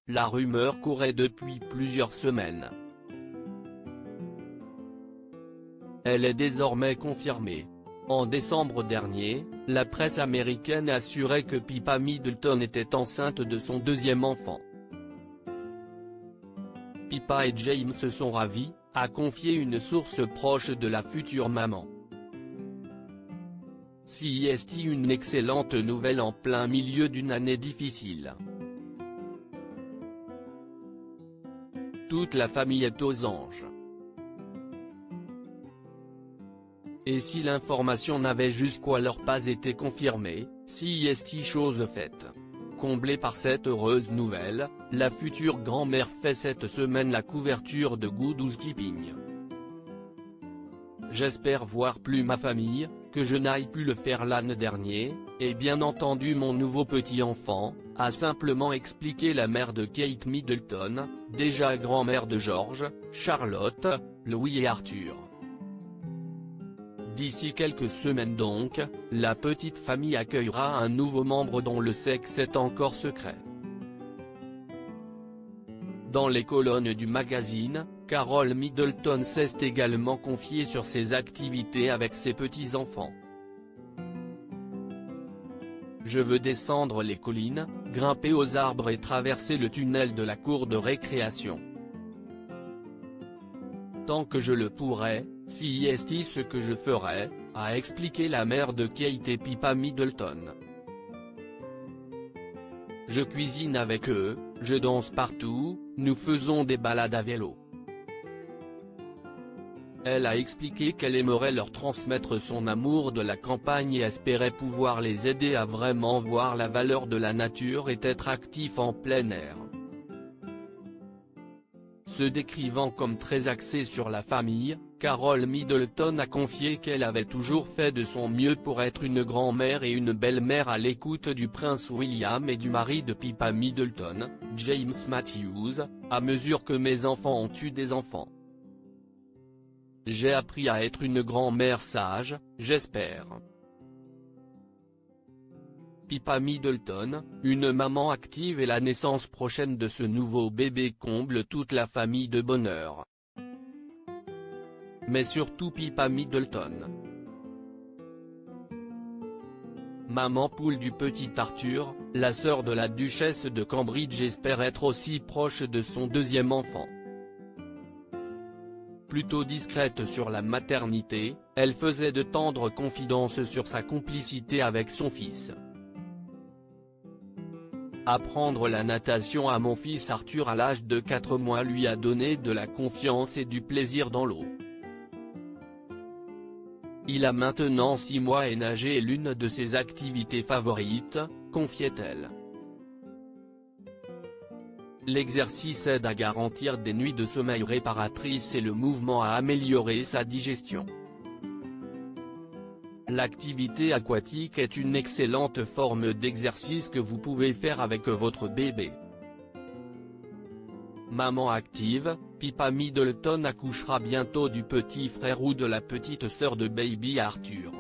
la rumeur courait depuis plusieurs semaines. Elle est désormais confirmée. En décembre dernier, la presse américaine assurait que Pippa Middleton était enceinte de son deuxième enfant. Pippa et James se sont ravis, a confié une source proche de la future maman. C'est une excellente nouvelle en plein milieu d'une année difficile. Toute la famille est aux anges. Et si l'information n'avait jusqu'alors pas été confirmée, c'est chose faite. Comblée par cette heureuse nouvelle, la future grand-mère fait cette semaine la couverture de Good Housekeeping. J'espère voir plus ma famille, que je n'aille plus le faire l'année dernière, et bien entendu mon nouveau petit-enfant, a simplement expliqué la mère de Kate Middleton, déjà grand-mère de George, Charlotte, Louis et Arthur. D'ici quelques semaines donc, la petite famille accueillera un nouveau membre dont le sexe est encore secret. Dans les colonnes du magazine, Carole Middleton s'est également confiée sur ses activités avec ses petits-enfants. Je veux descendre les collines, grimper aux arbres et traverser le tunnel de la cour de récréation. Tant que je le pourrai, c'est ce que je ferai, a expliqué la mère de Kate et Pippa Middleton. Je cuisine avec eux, je danse partout, nous faisons des balades à vélo. Elle a expliqué qu'elle aimerait leur transmettre son amour de la campagne et espérait pouvoir les aider à vraiment voir la valeur de la nature et être actifs en plein air. Se décrivant comme très axée sur la famille, Carole Middleton a confié qu'elle avait toujours fait de son mieux pour être une grand-mère et une belle-mère à l'écoute du prince William et du mari de Pippa Middleton, James Matthews, à mesure que mes enfants ont eu des enfants. J'ai appris à être une grand-mère sage, j'espère. Pippa Middleton, une maman active et la naissance prochaine de ce nouveau bébé comble toute la famille de bonheur. Mais surtout Pippa Middleton. Maman poule du petit Arthur, la sœur de la duchesse de Cambridge espère être aussi proche de son deuxième enfant. Plutôt discrète sur la maternité, elle faisait de tendres confidences sur sa complicité avec son fils. Apprendre la natation à mon fils Arthur à l'âge de 4 mois lui a donné de la confiance et du plaisir dans l'eau. Il a maintenant 6 mois et nager est l'une de ses activités favorites, confiait-elle. L'exercice aide à garantir des nuits de sommeil réparatrices et le mouvement à améliorer sa digestion. L'activité aquatique est une excellente forme d'exercice que vous pouvez faire avec votre bébé. Maman active, Pippa Middleton accouchera bientôt du petit frère ou de la petite sœur de baby Arthur.